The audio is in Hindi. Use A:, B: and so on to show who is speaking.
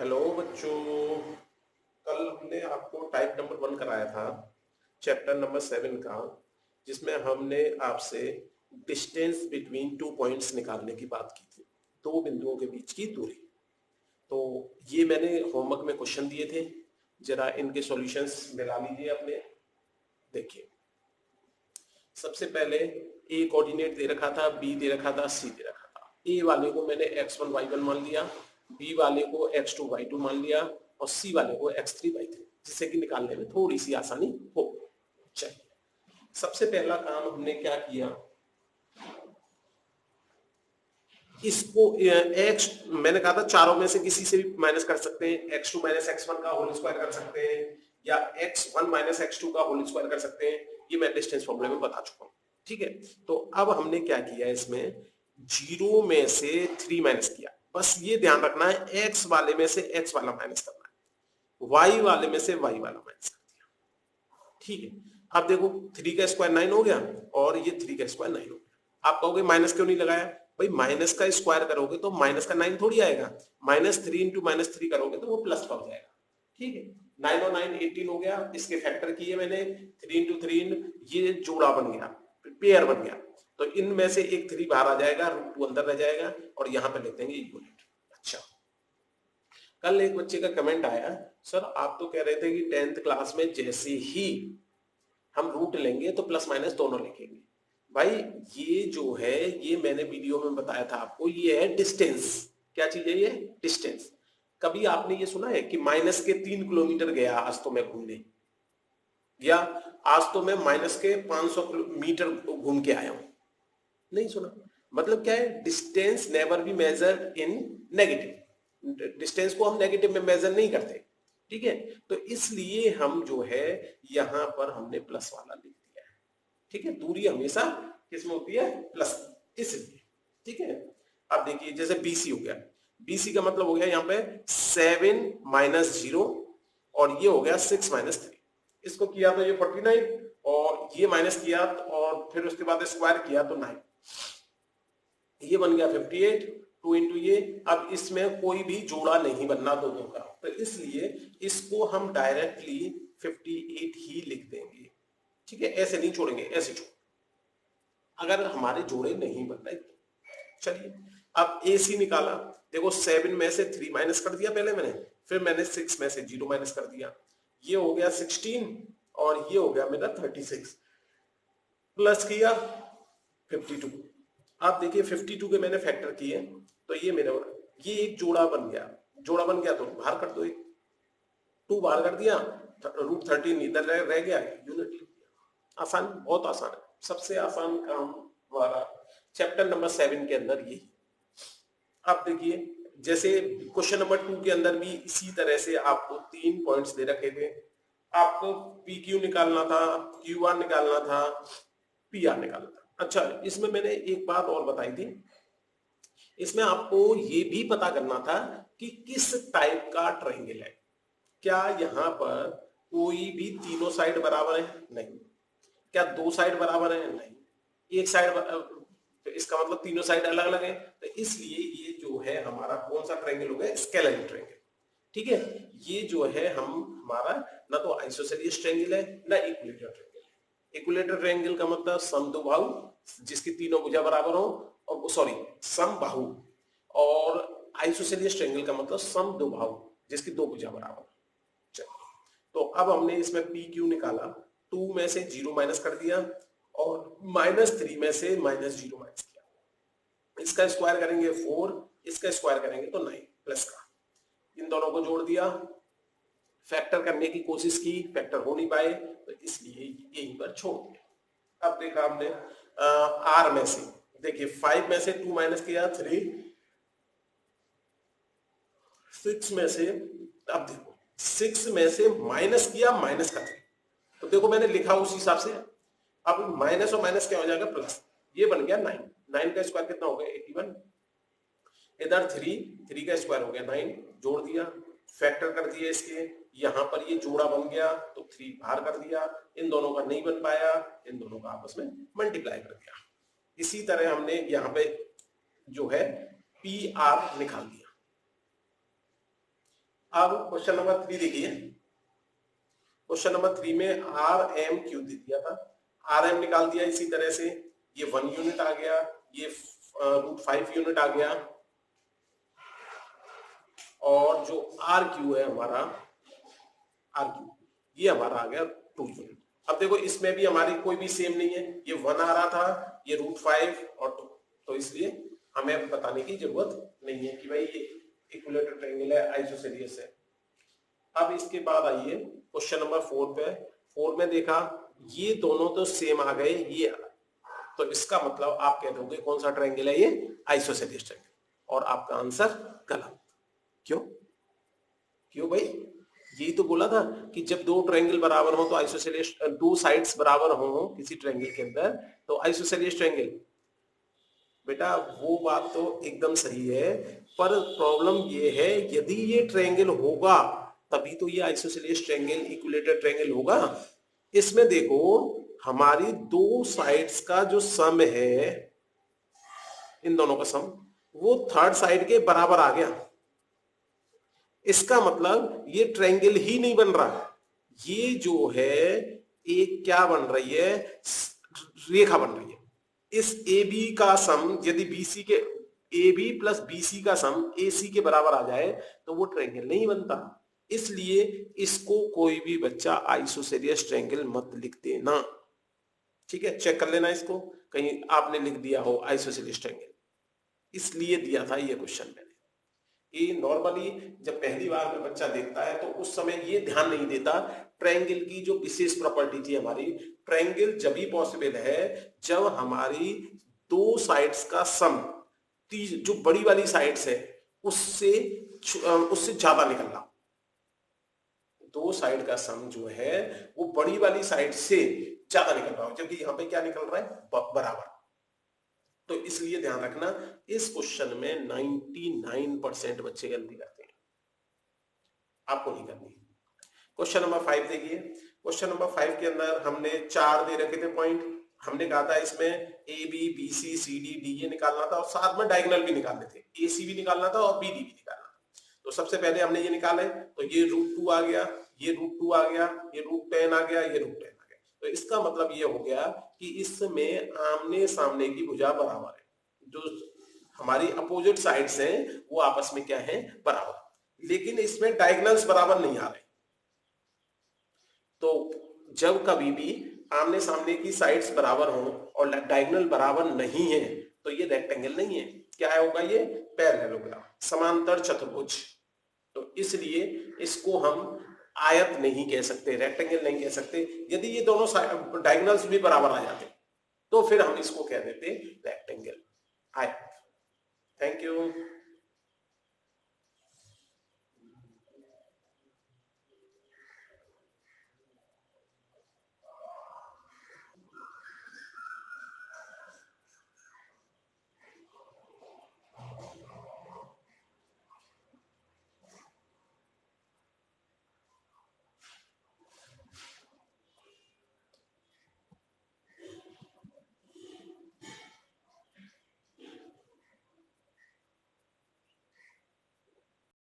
A: हेलो बच्चों। कल हमने आपको टाइप नंबर 1 कराया था, चैप्टर नंबर 7 का, जिसमें हमने आपसे डिस्टेंस बिटवीन टू पॉइंट्स निकालने की बात की थी, दो बिंदुओं के बीच की दूरी। तो ये मैंने होमवर्क में क्वेश्चन दिए थे, जरा इनके सॉल्यूशंस मिला लीजिए अपने। देखिए, सबसे पहले ए कोऑर्डिनेट दे रखा था, बी दे रखा था, सी दे रखा था। ए वाले को मैंने x1 y1 मान लिया, बी वाले को x2 y2 मान लिया और सी वाले को x3 y3, जिससे कि निकालने में थोड़ी सी आसानी हो। चलिए, सबसे पहला काम हमने क्या किया, इसको x मैंने कहा था चारों में से किसी से भी माइनस कर सकते हैं, x2 माइनस x1 का होल स्क्वायर कर सकते हैं या x1 माइनस x2 का होल स्क्वायर कर सकते हैं। ये मैं डिस्टेंस फॉर्मूले में बता चुका हूं, ठीक है। तो अब हमने क्या किया, इसमें 0 में से 3 माइनस किया। बस ये ध्यान रखना है, x वाले में से x वाला माइनस करना है, y वाले में से y वाला माइनस कर दिया, ठीक है। अब देखो 3 का स्क्वायर 9 हो गया और ये 3 का स्क्वायर 9 हो गया। आप कहोगे माइनस क्यों नहीं लगाया, भाई माइनस का स्क्वायर करोगे तो माइनस का 9 थोड़ी आएगा, -3 इंटू -3 करोगे तो वो प्लस का हो जाएगा, ठीक है। 9 और 9 18 हो गया, इसके फैक्टर किए मैंने, 3 इंटू 3, ये जोड़ा बन गया, पेयर बन गया। तो इनमें से एक 3 बाहर आ जाएगा, √2 अंदर रह जाएगा और यहां पर लिख देंगे यूनिट। अच्छा, कल एक बच्चे का कमेंट आया, सर आप तो कह रहे थे कि 10th क्लास में जैसे ही हम रूट लेंगे तो प्लस माइनस दोनों लिखेंगे। भाई ये जो है, ये मैंने वीडियो में बताया था आपको, ये है डिस्टेंस। क्या चीज है ये? डिस्टेंस। कभी आपने ये सुना है कि माइनस के 3 किलोमीटर गया आज तो मैं घूमने, या आज तो मैं माइनस के 500 मीटर घूम के आया हूं? नहीं सुना। मतलब क्या है, distance never be measured in negative. Distance को हम नेगेटिव में मेजर नहीं करते, ठीक है। तो इसलिए हम जो है यहां पर हमने प्लस वाला लिख दिया है, ठीक है। दूरी हमेशा किसमें होती है? प्लस, इसलिए, ठीक है। अब देखिए जैसे बीसी हो गया, बीसी का मतलब हो गया यहाँ पे 7 माइनस 0 और ये हो गया 6 माइनस 3। इसको किया तो ये 49 और ये माइनस किया और फिर उसके बाद स्क्वायर किया तो 9, ये बन गया 58, 2 इंटू ये। अब इसमें कोई भी जोड़ा नहीं बनना दो का, तो इसलिए इसको हम डायरेक्टली 58 ही लिख देंगे, ठीक है। ऐसे नहीं छोड़ेंगे, ऐसे छोड़, अगर हमारे जोड़े नहीं बन रहे। चलिए, अब AC निकाला। देखो 7 में से 3 माइनस कर दिया पहले मैंने, फिर मैंने 6 में से 0 माइनस कर दिया, ये हो गया 16 और ये हो गया मेरा 36, प्लस किया 52। आप देखिए 52 के मैंने फैक्टर किए तो ये मेरा, ये एक जोड़ा बन गया। जोड़ा बन गया तो बाहर कर दो, 2 बाहर कर दिया, √13 इधर रह गया, यूनिट लिख दिया। आसान, बहुत आसान है, सबसे आसान काम हमारा चैप्टर नंबर 7 के अंदर ये। आप देखिए जैसे क्वेश्चन नंबर 2 के अंदर भी इसी तरह से आपको 3 पॉइंट्स दे रखे थे, आपको PQ निकालना था, QR निकालना था, PR निकालना था। अच्छा, इसमें मैंने एक बात और बताई थी, इसमें आपको ये भी पता करना था कि किस टाइप का ट्रायंगल है। क्या यहाँ पर कोई भी तीनों साइड बराबर है? नहीं। क्या 2 साइड बराबर है? नहीं। एक साइड, तो इसका मतलब तीनों साइड अलग अलग है, तो इसलिए ये जो है हमारा कौन सा ट्रायंगल हो गया? स्केलर ट्रायंगल, ठीक है। ये जो है हम हमारा ना तो आइसोसेलियस ट्रायंगल है ना इक्विलेटरल ट्रायंगल है। इक्विलेटरल ट्रायंगल का मतलब समद्विबाहु जिसकी तीनों भुजा बराबर हो, और सॉरी समबाहु, और आइसोसेलियस ट्रायंगल का मतलब समद्विबाहु जिसकी दो भुजा बराबर। तो अब हमने इसमें PQ निकाला, 2 में से 0 माइनस कर दिया और -3 में से -0 माइनस किया। इसका स्क्वायर करेंगे 4, इसका स्क्वायर करेंगे तो 9 प्लस का, इन दोनों को जोड़ दिया, फैक्टर करने की कोशिश की, फैक्टर हो नहीं पाए तो इसलिए यहीं पर छोड़ दिया। अब देखा हमने R में से, देखिए 5 में से 2 माइनस किया 3, 6 में से, अब देखो 6 में से माइनस किया माइनस का 3, तो देखो मैंने लिखा उस हिसाब से। अब माइनस और माइनस क्या हो जाएगा? प्लस, ये बन गया 9, 9 का स्क्वायर कितना हो गया? 81। इधर 3 का स्क्वायर हो गया 9, जोड़ दिया, फैक्टर कर दिया इसके, यहां पर ये जोड़ा बन गया तो 3 बाहर कर दिया, इन दोनों का नहीं बन पाया, इन दोनों का आपस में मल्टीप्लाई कर दिया। इसी तरह हमने यहाँ पे जो है PR निकाल दिया। अब क्वेश्चन नंबर 3 देखिए। क्वेश्चन नंबर 3 में आर एम क्यू दे दिया था, आर एम निकाल दिया इसी तरह से, ये 1 यूनिट आ गया, ये √5 यूनिट आ गया, और जो आर क्यू है हमारा, आर क्यू ये हमारा आ गया 2 यूनिट। अब देखो इसमें भी हमारी कोई भी सेम नहीं है, ये 1 आ रहा था, ये √5 और 2, तो इसलिए हमें बताने की जरूरत नहीं है कि भाई ये इक्विलेटरल ट्रायंगल है, आइसोसेलियस है। अब इसके बाद आइए क्वेश्चन नंबर 4 पे। 4 में देखा ये दोनों तो सेम आ गए, ये अलग, तो इसका मतलब आप कह दोगे कौन सा ट्रायंगल है, ये आइसोसेलियस ट्रायंगल, और आपका आंसर गलत। क्यों? क्यों भाई? यही तो बोला था कि जब दो ट्रायंगल बराबर हो तो आइसोसेलियस, दो साइड्स बराबर हो किसी ट्रायंगल के अंदर तो आइसोसेलियस ट्रायंगल। बेटा वो बात तो एकदम सही है, पर प्रॉब्लम ये है यदि ये ट्रायंगल होगा तभी तो ये आइसोसेलियस ट्रायंगल, इक्विलेटरल ट्रायंगल होगा। इसमें देखो हमारी दो साइड्स का जो सम है, इन दोनों का सम, वो थर्ड साइड के बराबर आ गया। इसका मतलब ये ट्रायंगल ही नहीं बन रहा, ये जो है एक क्या बन रही है, रेखा बन रही है। इस ए बी का सम यदि बीसी के, ए बी प्लस बीसी का सम ए सी के बराबर आ जाए तो वो ट्रायंगल नहीं बनता। इसलिए इसको कोई भी बच्चा आइसोसेलियस ट्रायंगल मत लिख देना, ठीक है? चेक कर लेना इसको, कहीं आपने लिख दिया हो आइसोसेलियस ट्रायंगल, इसलिए दिया था ये क्वेश्चन मैंने। ये नॉर्मली जब पहली बार में बच्चा देखता है तो उस समय ये ध्यान नहीं देता ट्रायंगल की जो विशेष प्रॉपर्टी थी हमारी, ट्रायंगल जब ही पॉसिबल है जब हमारी दो साइड्स का सम, जो बड़ी वाली साइड्स है उससे ज्यादा निकलना, दो साइड का सम जो है वो बड़ी वाली साइड से ज्यादा निकल रहा हो, जबकि यहां पे क्या निकल रहा है, बराबर। तो इसलिए ध्यान रखना इस क्वेश्चन में 99% बच्चे गलती करते हैं, आपको नहीं करनी। क्वेश्चन नंबर 5 देखिए। क्वेश्चन नंबर 5 के अंदर हमने 4 दे रखे थे पॉइंट, हमने कहा था इसमें A B B C C D D ये निकालना था और साथ में डायगोनल भी निकालने थे, ए सी भी निकालना था और बी डी भी निकालना था। तो सबसे पहले हमने ये निकाले, तो ये √2 आ गया, ये √2 आ गया, ये √10 आ गया, ये √10 आ गया। तो इसका मतलब ये हो गया कि इसमें आमने सामने की भुजा बराबर है, जो हमारी अपोजिट साइड्स हैं वो आपस में क्या है, बराबर, लेकिन इसमें डायगोनल्स बराबर नहीं आ रहे। तो जब कभी भी आमने सामने की साइड्स बराबर हो और डायगोनल बराबर नहीं है तो ये रेक्टेंगल नहीं है, क्या होगा, ये पैरेललोग्राम, समांतर चतुर्भुज। तो इसलिए इसको हम आयत नहीं कह सकते, रेक्टेंगल नहीं कह सकते। यदि ये दोनों डायगोनल्स भी बराबर आ जाते तो फिर हम इसको कह देते रेक्टेंगल, आयत। Thank you.